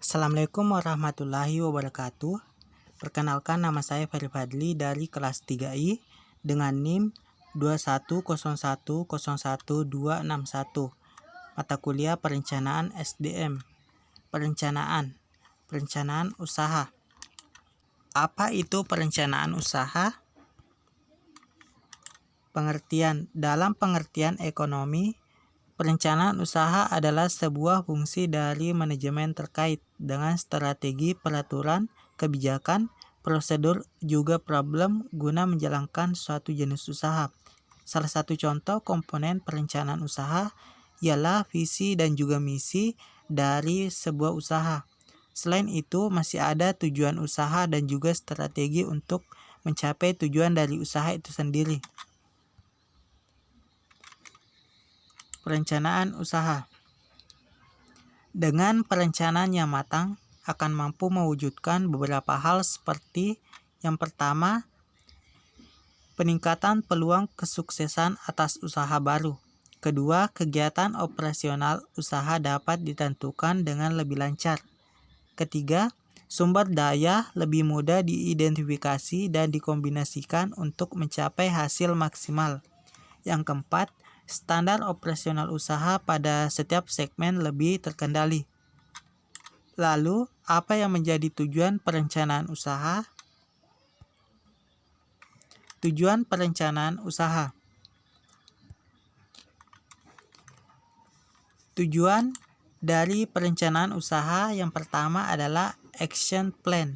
Assalamualaikum warahmatullahi wabarakatuh. Perkenalkan, nama saya Ferry Fadli dari kelas 3I dengan NIM 210101261. Mata kuliah Perencanaan SDM. Perencanaan usaha. Apa itu perencanaan usaha? Dalam pengertian ekonomi, perencanaan usaha adalah sebuah fungsi dari manajemen terkait dengan strategi, peraturan, kebijakan, prosedur, juga problem guna menjalankan suatu jenis usaha. Salah satu contoh komponen perencanaan usaha ialah visi dan juga misi dari sebuah usaha. Selain itu, masih ada tujuan usaha dan juga strategi untuk mencapai tujuan dari usaha itu sendiri. Perencanaan usaha. Dengan perencanaan yang matang akan mampu mewujudkan beberapa hal seperti yang pertama, peningkatan peluang kesuksesan atas usaha baru. Kedua, kegiatan operasional usaha dapat ditentukan dengan lebih lancar. Ketiga, sumber daya lebih mudah diidentifikasi dan dikombinasikan untuk mencapai hasil maksimal. Yang keempat, standar operasional usaha pada setiap segmen lebih terkendali. Lalu, apa yang menjadi tujuan perencanaan usaha? Tujuan perencanaan usaha. Tujuan dari perencanaan usaha yang pertama adalah action plan.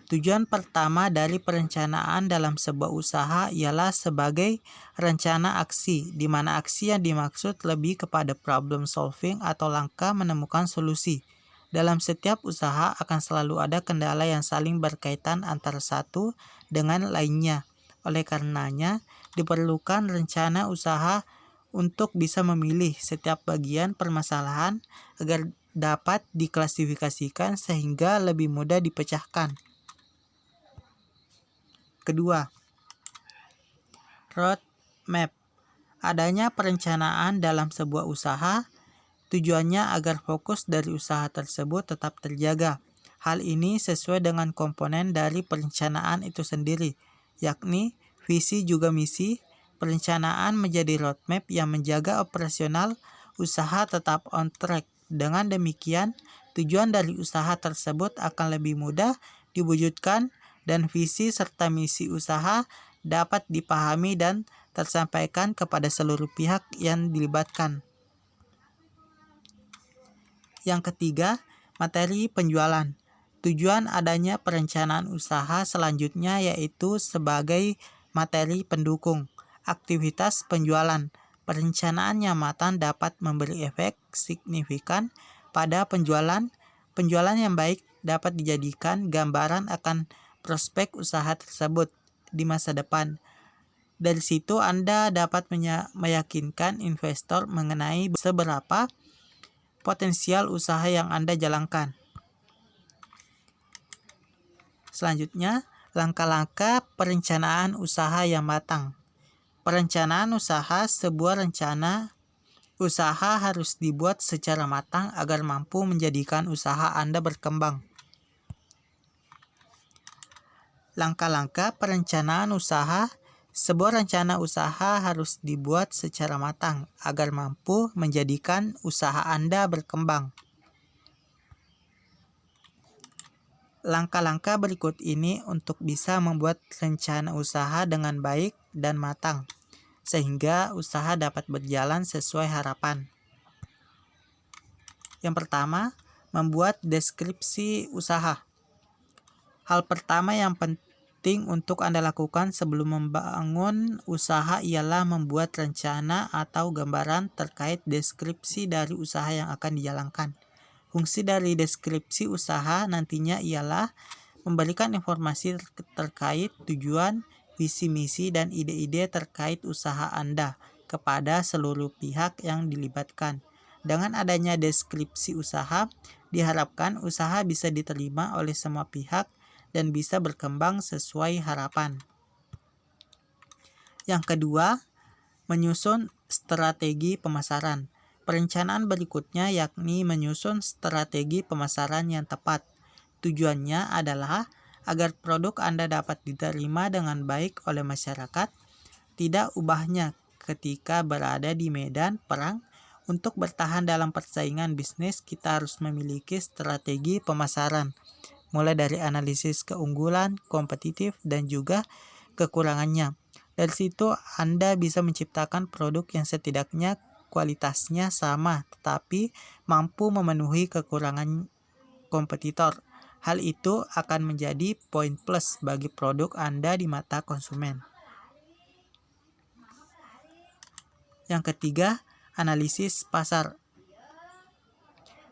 Tujuan pertama dari perencanaan dalam sebuah usaha ialah sebagai rencana aksi, di mana aksi yang dimaksud lebih kepada problem solving atau langkah menemukan solusi. Dalam setiap usaha akan selalu ada kendala yang saling berkaitan antara satu dengan lainnya. Oleh karenanya, diperlukan rencana usaha untuk bisa memilih setiap bagian permasalahan agar dapat diklasifikasikan sehingga lebih mudah dipecahkan. Kedua, roadmap. Adanya perencanaan dalam sebuah usaha tujuannya agar fokus dari usaha tersebut tetap terjaga. Hal ini sesuai dengan komponen dari perencanaan itu sendiri, yakni visi juga misi. Perencanaan menjadi roadmap yang menjaga operasional usaha tetap on track. Dengan demikian, tujuan dari usaha tersebut akan lebih mudah diwujudkan dan visi serta misi usaha dapat dipahami dan tersampaikan kepada seluruh pihak yang dilibatkan. Yang ketiga, materi penjualan. Tujuan adanya perencanaan usaha selanjutnya yaitu sebagai materi pendukung aktivitas penjualan. Perencanaan yang matang dapat memberi efek signifikan pada penjualan. Penjualan yang baik dapat dijadikan gambaran akan prospek usaha tersebut di masa depan. Dari situ Anda dapat meyakinkan investor mengenai seberapa potensial usaha yang Anda jalankan. Selanjutnya, langkah-langkah perencanaan usaha yang matang. Perencanaan usaha, sebuah rencana usaha harus dibuat secara matang agar mampu menjadikan usaha Anda berkembang. Langkah-langkah perencanaan usaha. Sebuah rencana usaha harus dibuat secara matang agar mampu menjadikan usaha Anda berkembang. Langkah-langkah berikut ini untuk bisa membuat rencana usaha dengan baik dan matang, sehingga usaha dapat berjalan sesuai harapan. Yang pertama, membuat deskripsi usaha. Hal pertama yang penting untuk Anda lakukan sebelum membangun usaha ialah membuat rencana atau gambaran terkait deskripsi dari usaha yang akan dijalankan. Fungsi dari deskripsi usaha nantinya ialah memberikan informasi terkait tujuan, visi misi, dan ide-ide terkait usaha Anda kepada seluruh pihak yang dilibatkan. Dengan adanya deskripsi usaha, diharapkan usaha bisa diterima oleh semua pihak dan bisa berkembang sesuai harapan. Yang kedua, menyusun strategi pemasaran. Perencanaan berikutnya yakni menyusun strategi pemasaran yang tepat. Tujuannya adalah agar produk Anda dapat diterima dengan baik oleh masyarakat, tidak ubahnya ketika berada di medan perang. Untuk bertahan dalam persaingan bisnis, kita harus memiliki strategi pemasaran, mulai dari analisis keunggulan, kompetitif, dan juga kekurangannya. Dari situ Anda bisa menciptakan produk yang setidaknya kualitasnya sama, tetapi mampu memenuhi kekurangan kompetitor. Hal itu akan menjadi poin plus bagi produk Anda di mata konsumen. Yang ketiga, analisis pasar.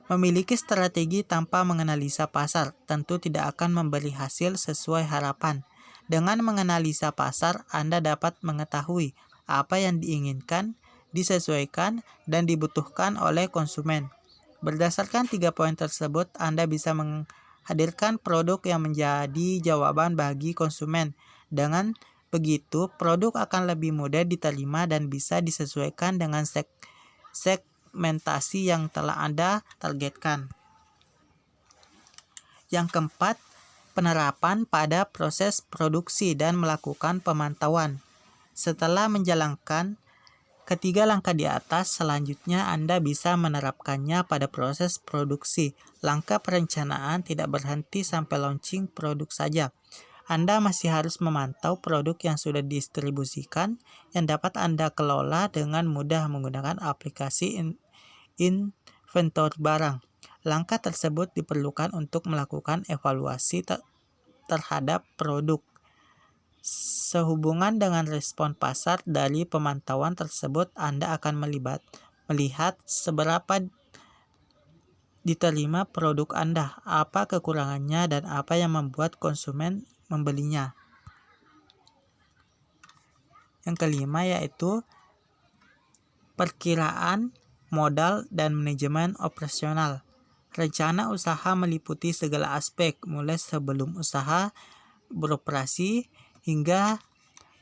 Memiliki strategi tanpa menganalisa pasar tentu tidak akan memberi hasil sesuai harapan. Dengan menganalisa pasar, Anda dapat mengetahui apa yang diinginkan, disesuaikan, dan dibutuhkan oleh konsumen. Berdasarkan 3 poin tersebut, Anda bisa menghadirkan produk yang menjadi jawaban bagi konsumen. Dengan begitu, produk akan lebih mudah diterima dan bisa disesuaikan dengan segmentasi yang telah Anda targetkan. Yang keempat, penerapan pada proses produksi dan melakukan pemantauan. Setelah menjalankan ketiga langkah di atas, selanjutnya Anda bisa menerapkannya pada proses produksi. Langkah perencanaan tidak berhenti sampai launching produk saja. Anda masih harus memantau produk yang sudah didistribusikan yang dapat Anda kelola dengan mudah menggunakan aplikasi inventory barang. Langkah tersebut diperlukan untuk melakukan evaluasi terhadap produk. Sehubungan dengan respon pasar dari pemantauan tersebut, Anda akan melihat seberapa diterima produk Anda, apa kekurangannya, dan apa yang membuat konsumen membelinya. Yang kelima yaitu perkiraan modal dan manajemen operasional. Rencana usaha meliputi segala aspek, mulai sebelum usaha beroperasi hingga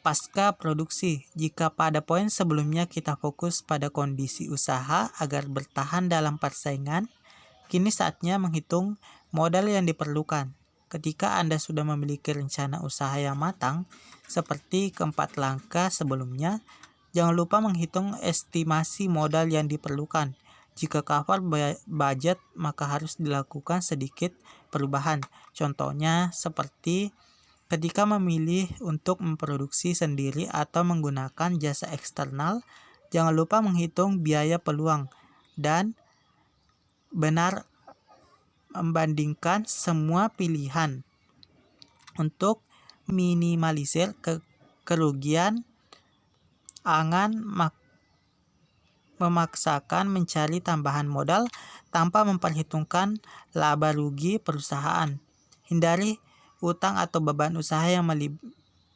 pasca produksi. Jika pada poin sebelumnya kita fokus pada kondisi usaha agar bertahan dalam persaingan, kini saatnya menghitung modal yang diperlukan. Ketika Anda sudah memiliki rencana usaha yang matang, seperti keempat langkah sebelumnya, jangan lupa menghitung estimasi modal yang diperlukan. Jika cover budget, maka harus dilakukan sedikit perubahan. Contohnya seperti ketika memilih untuk memproduksi sendiri atau menggunakan jasa eksternal, jangan lupa menghitung biaya peluang dan benar membandingkan semua pilihan untuk minimalisir kerugian. Jangan memaksakan mencari tambahan modal tanpa memperhitungkan laba rugi perusahaan. Hindari utang atau beban usaha yang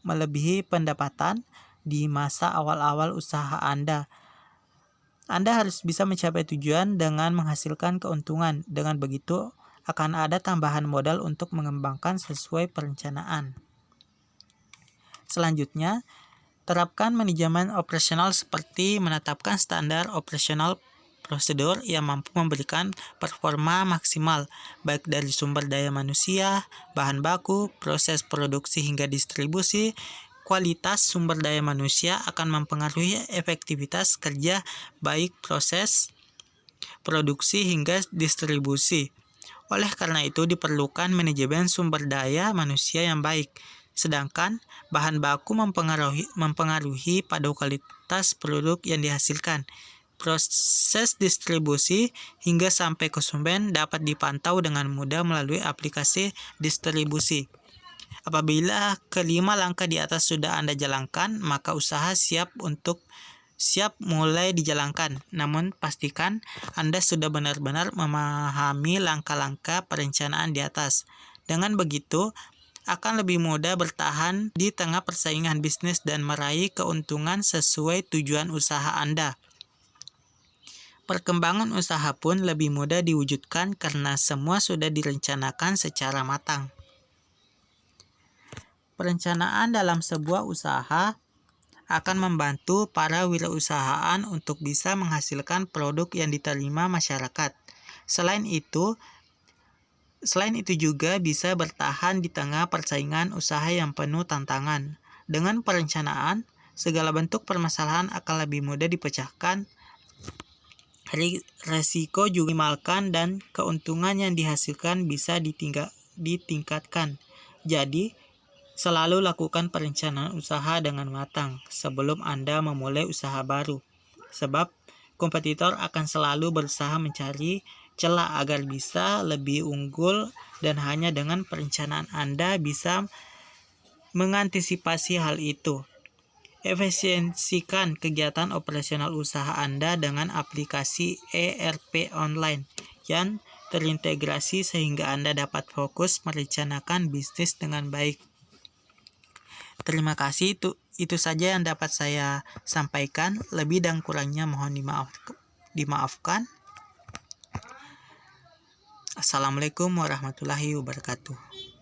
melebihi pendapatan di masa awal-awal usaha Anda. Anda harus bisa mencapai tujuan dengan menghasilkan keuntungan. Dengan begitu, akan ada tambahan modal untuk mengembangkan sesuai perencanaan. Selanjutnya, terapkan manajemen operasional seperti menetapkan standar operasional prosedur yang mampu memberikan performa maksimal, baik dari sumber daya manusia, bahan baku, proses produksi hingga distribusi. Kualitas sumber daya manusia akan mempengaruhi efektivitas kerja, baik proses produksi hingga distribusi. Oleh karena itu, diperlukan manajemen sumber daya manusia yang baik. Sedangkan bahan baku mempengaruhi pada kualitas produk yang dihasilkan. Proses distribusi hingga sampai konsumen dapat dipantau dengan mudah melalui aplikasi distribusi. Apabila kelima langkah di atas sudah Anda jalankan, maka usaha siap mulai dijalankan. Namun pastikan Anda sudah benar-benar memahami langkah-langkah perencanaan di atas. Dengan begitu, akan lebih mudah bertahan di tengah persaingan bisnis dan meraih keuntungan sesuai tujuan usaha Anda. Perkembangan usaha pun lebih mudah diwujudkan karena semua sudah direncanakan secara matang. Perencanaan dalam sebuah usaha akan membantu para wirausahaan untuk bisa menghasilkan produk yang diterima masyarakat. Selain itu juga bisa bertahan di tengah persaingan usaha yang penuh tantangan. Dengan perencanaan, segala bentuk permasalahan akan lebih mudah dipecahkan, resiko juga diminimalkan, dan keuntungan yang dihasilkan bisa ditingkatkan. Jadi, selalu lakukan perencanaan usaha dengan matang sebelum Anda memulai usaha baru, sebab kompetitor akan selalu berusaha mencari celah agar bisa lebih unggul, dan hanya dengan perencanaan Anda bisa mengantisipasi hal itu. Efisiensikan kegiatan operasional usaha Anda dengan aplikasi ERP online yang terintegrasi sehingga Anda dapat fokus merencanakan bisnis dengan baik. Terima kasih, itu saja yang dapat saya sampaikan. Lebih dan kurangnya mohon dimaafkan. Assalamualaikum warahmatullahi wabarakatuh.